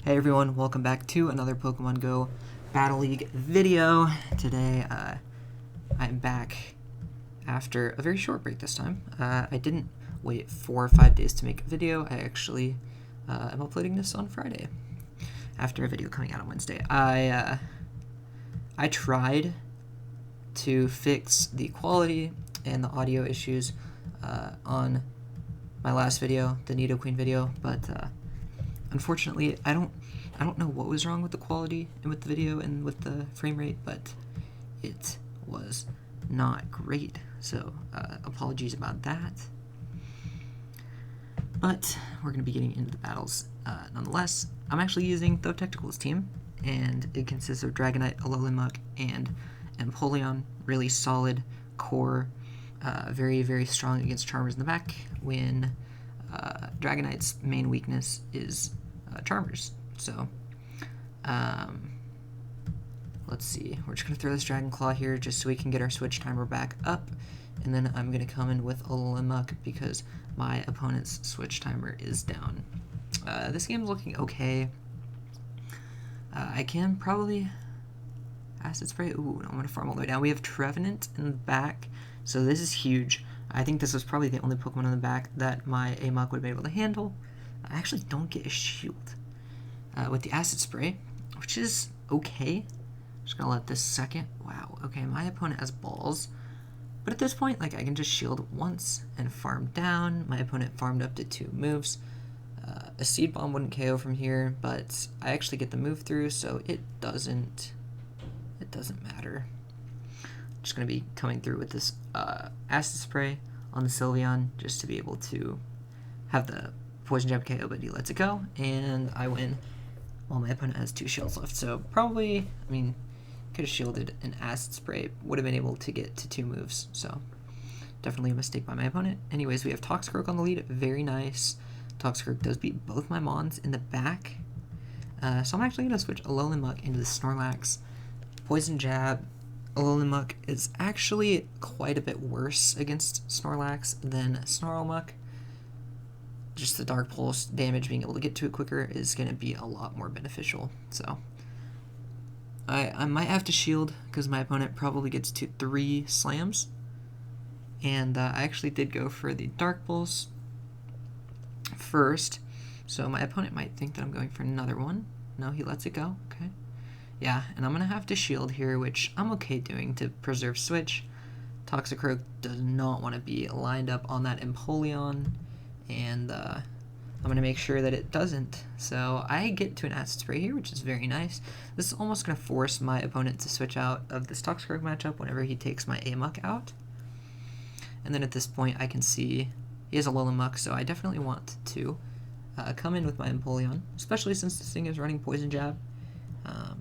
Hey everyone, welcome back to another Pokemon Go Battle League video. Today, I'm back after a very short break this time. I didn't wait 4 or 5 days to make a video. I actually am uploading this on Friday after a video coming out on Wednesday. I tried to fix the quality and the audio issues on my last video, the Nidoqueen video, but unfortunately, I don't know what was wrong with the quality and with the video and with the frame rate, but it was not great. So apologies about that. But we're going to be getting into the battles nonetheless. I'm actually using ThoTectical's team, and it consists of Dragonite, Alolan and Empoleon. Really solid core, very, very strong against Charmers in the back, when Dragonite's main weakness is Charmers. So, let's see. We're just going to throw this Dragon Claw here just so we can get our switch timer back up. And then I'm going to come in with Alolan because my opponent's switch timer is down. This game's looking okay. I can probably Acid Spray. Ooh, I'm going to farm all the way down. We have Trevenant in the back, so this is huge. I think this was probably the only Pokemon in the back that my Amok would be able to handle. I actually don't get a shield with the Acid Spray, which is okay. Just gonna let this second. Wow, okay, my opponent has balls. But at this point, like, I can just shield once and farm down. My opponent farmed up to 2 moves. A Seed Bomb wouldn't KO from here, but I actually get the move through, so it doesn't matter. Just gonna be coming through with this Acid Spray on the Sylveon just to be able to have the Poison Jab KO, but he lets it go, and I win while my opponent has 2 shields left. So probably, I mean, could have shielded an Acid Spray, would have been able to get to 2 moves, so definitely a mistake by my opponent. Anyways, we have Toxicroak on the lead, very nice. Toxicroak does beat both my Mons in the back, so I'm actually going to switch Alolan into the Snorlax. Poison Jab. Alolan is actually quite a bit worse against Snorlax than Snarlmuck. Just the Dark Pulse damage, being able to get to it quicker, is going to be a lot more beneficial. So I might have to shield because my opponent probably gets to 3 slams. And I actually did go for the Dark Pulse first, so my opponent might think that I'm going for another one. No, he lets it go. Okay. Yeah, and I'm going to have to shield here, which I'm okay doing to preserve switch. Toxicroak does not want to be lined up on that Empoleon, and I'm going to make sure that it doesn't. So I get to an Acid Spray here, which is very nice. This is almost going to force my opponent to switch out of this Toxicroak matchup whenever he takes my Amok out. And then at this point I can see he has a Alolan, so I definitely want to come in with my Empoleon, especially since this thing is running Poison Jab.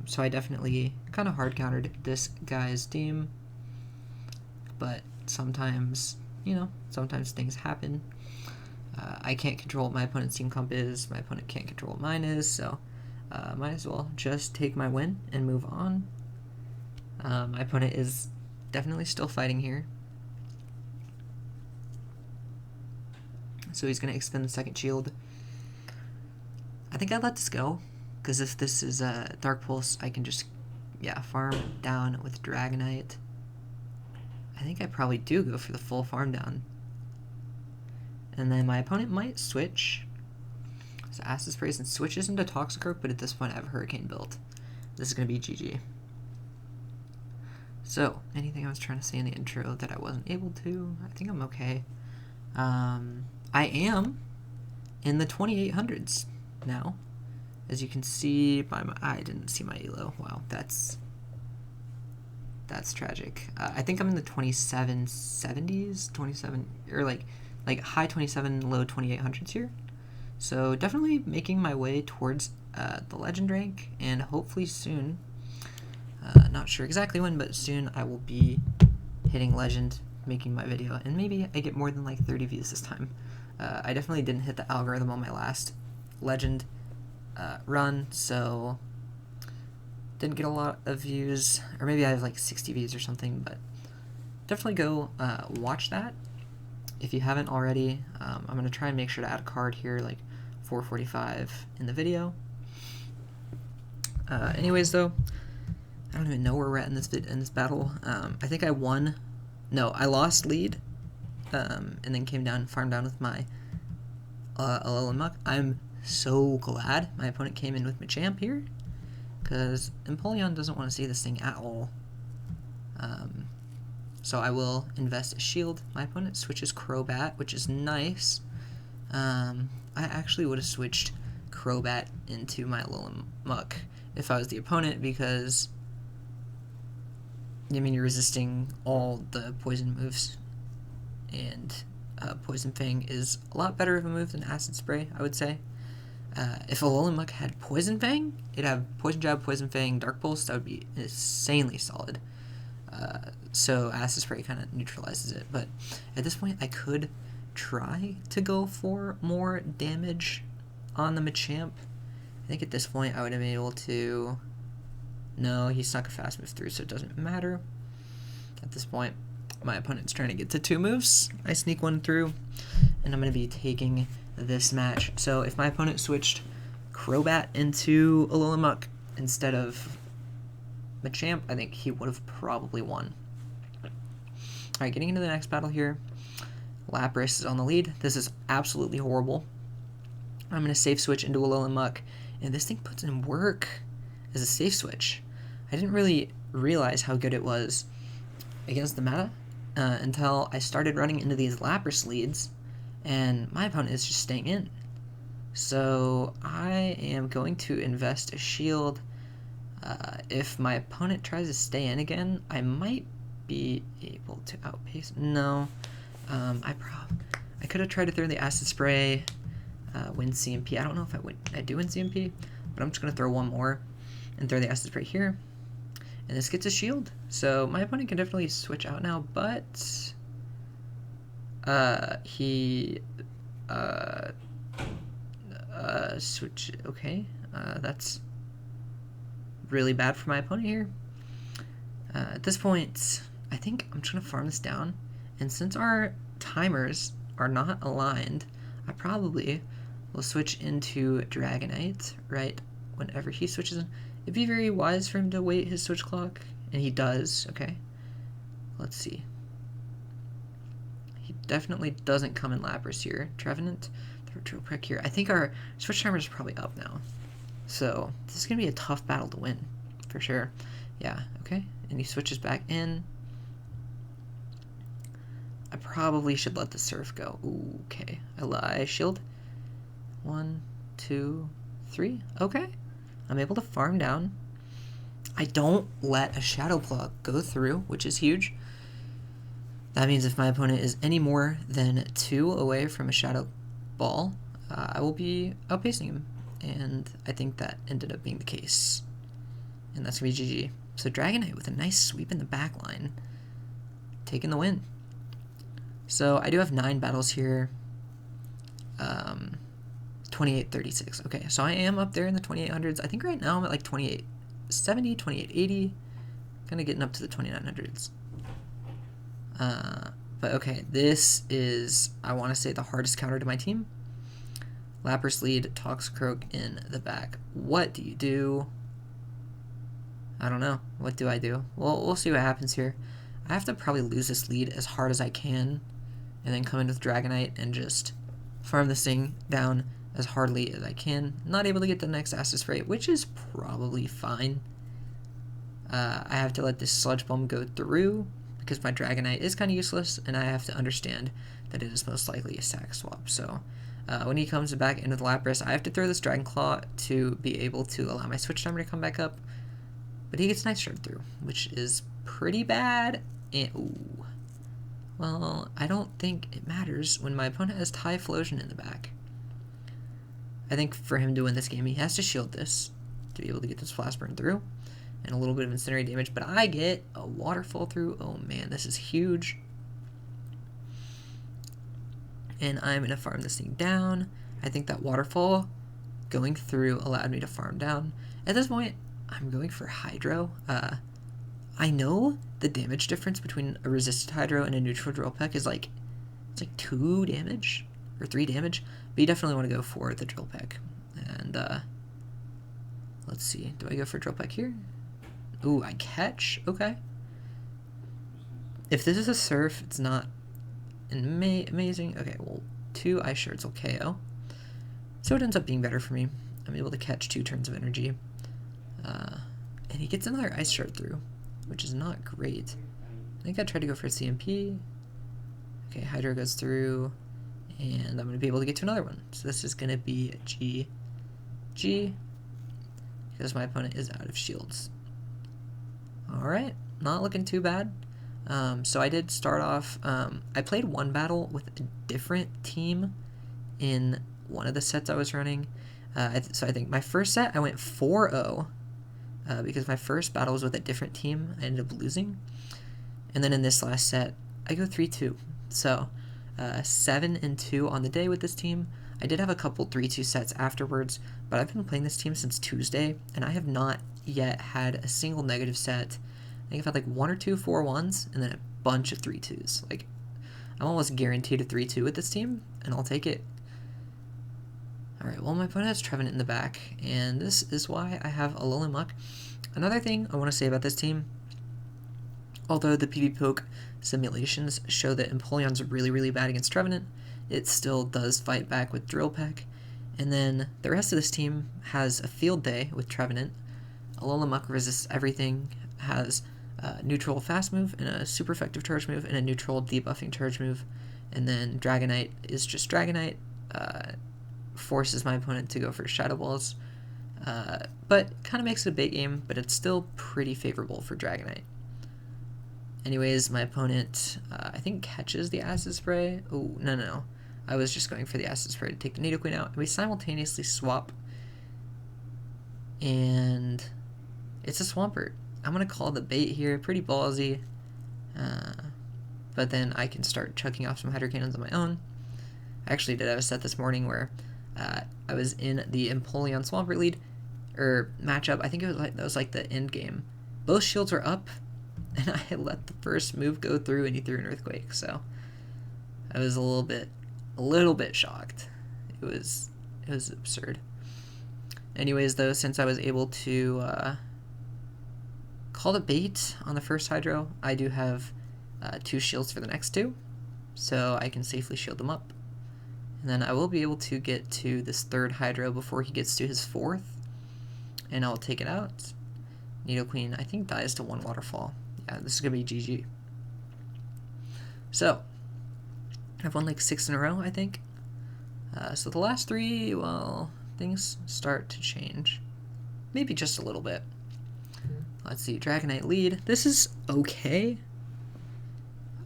So I definitely kind of hard countered this guy's team, but sometimes, you know, sometimes things happen. I can't control what my opponent's team comp is, my opponent can't control what mine is, so might as well just take my win and move on. My opponent is definitely still fighting here, so he's going to extend the second shield. I think I let this go, because if this is a Dark Pulse, I can just, farm down with Dragonite. I think I probably do go for the full farm down. And then my opponent might switch. So Acid Sprays and switches into Toxicroak, but at this point I have Hurricane built. This is going to be GG. So, anything I was trying to say in the intro that I wasn't able to? I think I'm okay. I am in the 2800s now. As you can see by my, I didn't see my elo. Wow, that's tragic. I think I'm in the 2770s, 27 or like high 27, low 2800s here. So definitely making my way towards the legend rank, and hopefully soon. Not sure exactly when, but soon I will be hitting legend, making my video, and maybe I get more than like 30 views this time. I definitely didn't hit the algorithm on my last legend run, so didn't get a lot of views, or maybe I have like 60 views or something, but definitely go watch that if you haven't already. I'm going to try and make sure to add a card here, like 445 in the video. Anyways, though, I don't even know where we're at in this battle. I think I won. No, I lost lead, and then came down, farmed down with my Muck. I'm so glad my opponent came in with Machamp here, because Empoleon doesn't want to see this thing at all. So I will invest a shield. My opponent switches Crobat, which is nice. I actually would have switched Crobat into my Muck if I was the opponent, because I mean, you're resisting all the poison moves, and Poison Fang is a lot better of a move than Acid Spray, I would say. If Alolan had Poison Fang, it'd have Poison Jab, Poison Fang, Dark Pulse. That would be insanely solid. So Acid Spray kind of neutralizes it. But at this point, I could try to go for more damage on the Machamp. I think at this point, I would have been able to... No, he snuck a fast move through, so it doesn't matter. At this point, my opponent's trying to get to 2 moves. I sneak one through, and I'm going to be taking this match. So if my opponent switched Crobat into Alolan instead of Machamp, I think he would have probably won. Alright, getting into the next battle here. Lapras is on the lead. This is absolutely horrible. I'm going to safe switch into Alolan, and this thing puts in work as a safe switch. I didn't really realize how good it was against the meta until I started running into these Lapras leads, and my opponent is just staying in. So I am going to invest a shield. If my opponent tries to stay in again, I might be able to outpace. No, I could have tried to throw the Acid Spray, win CMP. I don't know if I do win CMP, but I'm just gonna throw one more and throw the Acid Spray here, and this gets a shield. So my opponent can definitely switch out now, but he switch. Okay, that's really bad for my opponent here. At this point, I think I'm trying to farm this down, and since our timers are not aligned, I probably will switch into Dragonite right whenever he switches in. It'd be very wise for him to wait his switch clock, and he does. Okay, let's see. He definitely doesn't come in Lapras here. Trevenant, Drill Peck here. I think our switch timer is probably up now, so this is gonna be a tough battle to win, for sure. Yeah, okay, and he switches back in. I probably should let the Surf go. Ooh, okay, I shield. 1, 2, 3. Okay, I'm able to farm down. I don't let a Shadow Claw go through, which is huge. That means if my opponent is any more than 2 away from a Shadow Ball, I will be outpacing him. And I think that ended up being the case. And that's going to be GG. So Dragonite with a nice sweep in the back line, taking the win. So I do have 9 battles here. 2836. Okay, so I am up there in the 2800s. I think right now I'm at like 2870, 2880. Kind of getting up to the 2900s. But okay, this is, I want to say, the hardest counter to my team. Lapras lead, Toxicroak in the back. What do you do? I don't know. What do I do? Well, we'll see what happens here. I have to probably lose this lead as hard as I can, and then come in with Dragonite and just farm this thing down as hardly as I can. Not able to get the next Acid Spray, which is probably fine. I have to let this Sludge Bomb go through, because my Dragonite is kind of useless, and I have to understand that it is most likely a sack swap. So when he comes back into the Lapras, I have to throw this Dragon Claw to be able to allow my switch timer to come back up. But he gets Night Strike through, which is pretty bad. And, ooh. Well, I don't think it matters when my opponent has Typhlosion in the back. I think for him to win this game, he has to shield this to be able to get this Flash Burn through, and a little bit of Incinerate damage, but I get a Waterfall through. Oh man, this is huge. And I'm going to farm this thing down. I think that Waterfall going through allowed me to farm down. At this point, I'm going for Hydro. I know the damage difference between a resisted Hydro and a neutral Drill Peck is like, it's like 2 damage or 3 damage, but you definitely want to go for the Drill Peck. And Let's see. Do I go for drill peck here? Ooh, I catch. Okay. If this is a surf, it's not amazing. Okay, well, 2 ice shards will KO. So it ends up being better for me. I'm able to catch 2 turns of energy. And he gets another ice shard through, which is not great. I think I tried to go for a CMP. Okay, Hydro goes through, and I'm going to be able to get to another one. So this is going to be a G, because my opponent is out of shields. Alright, not looking too bad. So I did start off, I played one battle with a different team in one of the sets I was running. So I think my first set I went 4-0, because my first battle was with a different team. I ended up losing. And then in this last set, I go 3-2. So 7-2 on the day with this team. I did have a couple 3-2 sets afterwards, but I've been playing this team since Tuesday, and I have not yet had a single negative set. I think I've had like 1 or 2 4-1s, and then a bunch of 3-2s. Like, I'm almost guaranteed a 3-2 with this team, and I'll take it. Alright, well, my opponent has Trevenant in the back, and this is why I have a Alolan Muck. Another thing I want to say about this team, although the PvP poke simulations show that Empoleon's really, really bad against Trevenant, it still does fight back with Drill Peck. And then the rest of this team has a Field Day with Trevenant. Alolan Muck resists everything, has a neutral fast move, and a super effective charge move, and a neutral debuffing charge move. And then Dragonite is just Dragonite, forces my opponent to go for Shadow Balls, but kind of makes it a bait game, but it's still pretty favorable for Dragonite. Anyways, my opponent, I think, catches the Acid Spray. Oh, no. I was just going for the Acid Spray to take the Nidoqueen out. And we simultaneously swap, and it's a Swampert. I'm going to call the bait here, pretty ballsy, but then I can start chucking off some Hydro Cannons on my own. I actually did have a set this morning where I was in the Empoleon Swampert lead, or matchup. I think that was like the end game. Both shields were up, and I let the first move go through, and he threw an Earthquake. So I was a little bit shocked. It was absurd. Anyways, though, since I was able to call the bait on the first Hydro, I do have 2 shields for the next 2, so I can safely shield them up. And then I will be able to get to this third Hydro before he gets to his 4th, and I'll take it out. Nidoqueen, I think, dies to 1 Waterfall. Yeah, this is going to be GG. So, I've won like 6 in a row, I think. So the last 3, well, things start to change. Maybe just a little bit. Let's see, Dragonite lead. This is okay.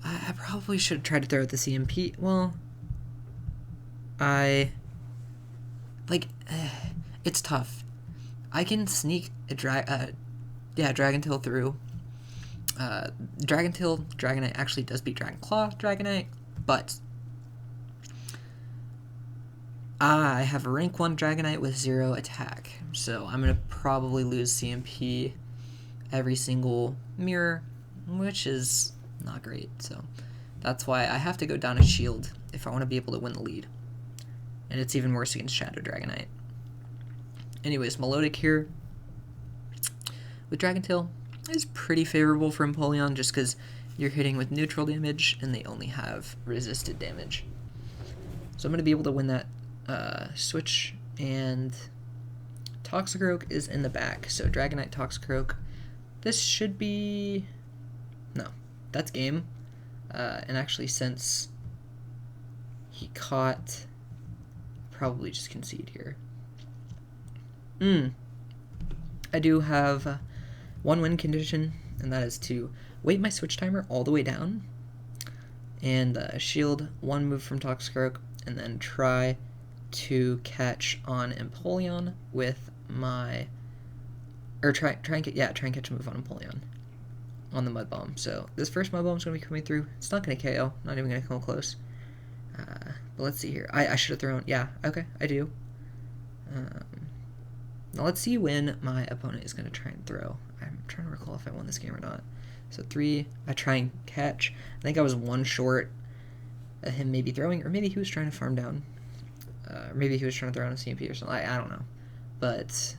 I probably should have tried to throw out the CMP. Well, it's tough. I can sneak a Dragon Tail through. Dragon Tail Dragonite actually does beat Dragon Claw Dragonite, but I have a rank 1 Dragonite with 0 attack, so I'm gonna probably lose CMP every single mirror, which is not great. So that's why I have to go down a shield if I want to be able to win the lead. And it's even worse against Shadow Dragonite. Anyways, Melodic here with Dragon Tail is pretty favorable for Empoleon just because you're hitting with neutral damage and they only have resisted damage. So I'm going to be able to win that switch, and Toxicroak is in the back. So Dragonite, Toxicroak. This should be... No, that's game. And actually, since he caught... Probably just concede here. I do have 1 win condition, and that is to wait my switch timer all the way down and shield 1 move from Toxicroak, and then try to catch on Empoleon with my... Or try and catch a move on Empoleon on the Mud Bomb. So this first Mud Bomb is going to be coming through. It's not going to KO, not even going to come close. But let's see here. I should have thrown... Yeah, okay, I do. Now let's see when my opponent is going to try and throw. I'm trying to recall if I won this game or not. So 3, I try and catch. I think I was 1 short of him maybe throwing, or maybe he was trying to farm down. Or maybe he was trying to throw on a CMP or something. I don't know. But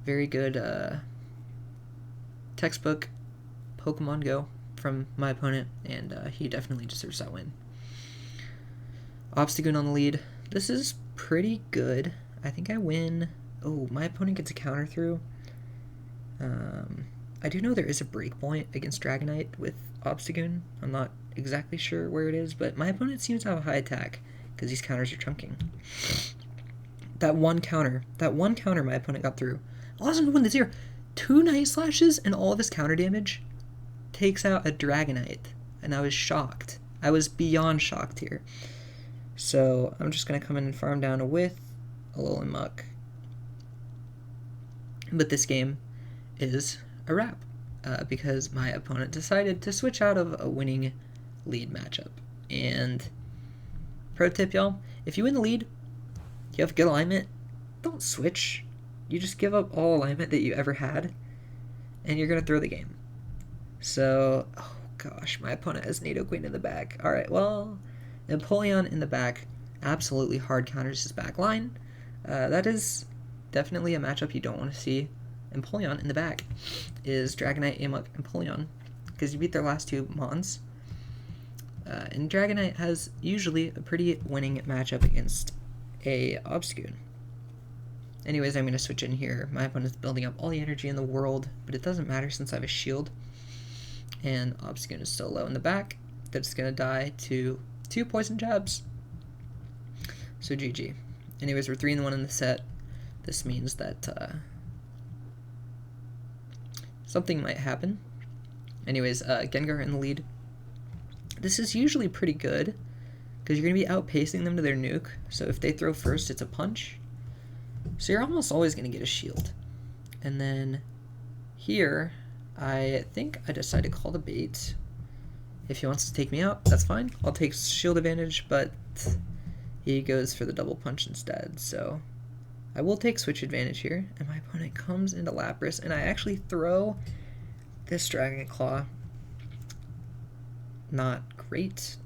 very good textbook Pokemon Go from my opponent, and he definitely deserves that win. Obstagoon on the lead. This is pretty good. I think I win. Oh, my opponent gets a counter through. I do know there is a breakpoint against Dragonite with Obstagoon. I'm not exactly sure where it is, but my opponent seems to have a high attack because these counters are chunking. That one counter my opponent got through. Allows him to win the tier. 2 Night Slashes and all of his counter damage takes out a Dragonite, and I was shocked. I was beyond shocked here. So I'm just going to come in and farm down with Alolan Muck. But this game is a wrap because my opponent decided to switch out of a winning lead matchup. And pro tip, y'all, if you win the lead, you have good alignment, don't switch. You just give up all alignment that you ever had, and you're going to throw the game. So, oh gosh, my opponent has Nidoqueen in the back. Alright, well, Empoleon in the back absolutely hard counters his back line. That is definitely a matchup you don't want to see. Empoleon in the back is Dragonite, Amok, Empoleon, because you beat their last 2 Mons. And Dragonite has usually a pretty winning matchup against a Obstagoon. Anyways, I'm going to switch in here. My opponent's building up all the energy in the world, but it doesn't matter since I have a shield. And Obstagoon is still low in the back. That's going to die to 2 poison jabs. So GG. Anyways, we're 3-1 in the set. This means that something might happen. Anyways, Gengar in the lead. This is usually pretty good because you're going to be outpacing them to their nuke. So if they throw first, it's a punch. So you're almost always going to get a shield. And then here, I think I decided to call the bait. If he wants to take me out, that's fine. I'll take shield advantage, but he goes for the double punch instead. So I will take switch advantage here. And my opponent comes into Lapras, and I actually throw this Dragon Claw. Not great.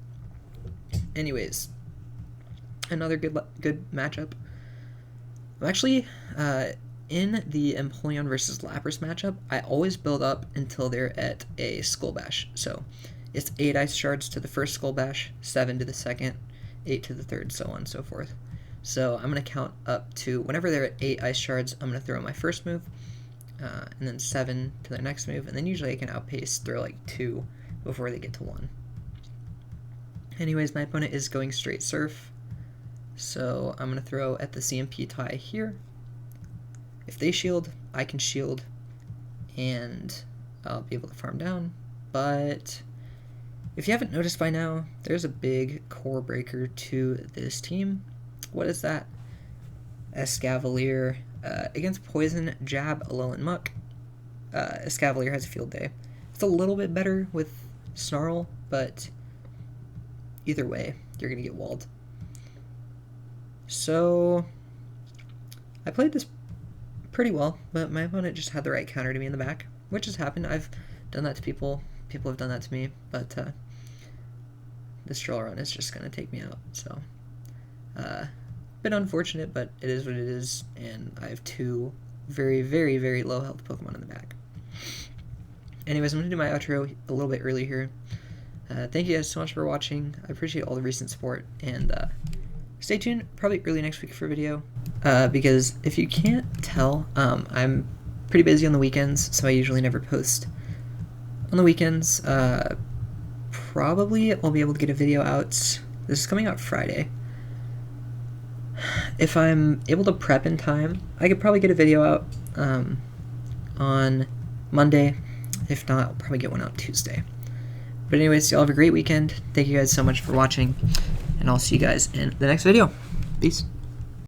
Anyways, another good matchup. I'm actually, in the Empoleon versus Lapras matchup, I always build up until they're at a Skull Bash. So it's 8 Ice Shards to the first Skull Bash, 7 to the second, 8 to the third, so on and so forth. So I'm going to count up to, whenever they're at 8 Ice Shards, I'm going to throw my first move, and then 7 to their next move, and then usually I can outpace, throw like 2 before they get to 1. Anyways, my opponent is going straight Surf. So I'm going to throw at the CMP tie here. If they shield, I can shield, and I'll be able to farm down. But if you haven't noticed by now, there's a big core breaker to this team. What is that? Escavalier against Poison, Jab, Alolan Muck. Escavalier has a field day. It's a little bit better with Snarl, but either way, you're going to get walled. So I played this pretty well, but my opponent just had the right counter to me in the back, which has happened. I've done that to people. People have done that to me, but this troll run is just going to take me out. So bit unfortunate, but it is what it is, and I have 2 very, very, very low health Pokemon in the back. Anyways, I'm going to do my outro a little bit early here. Thank you guys so much for watching. I appreciate all the recent support, and stay tuned probably early next week for a video, because if you can't tell, I'm pretty busy on the weekends, so I usually never post on the weekends. Probably I'll be able to get a video out. This is coming out Friday. If I'm able to prep in time, I could probably get a video out on Monday. If not, I'll probably get one out Tuesday. But anyways, y'all have a great weekend. Thank you guys so much for watching, and I'll see you guys in the next video. Peace.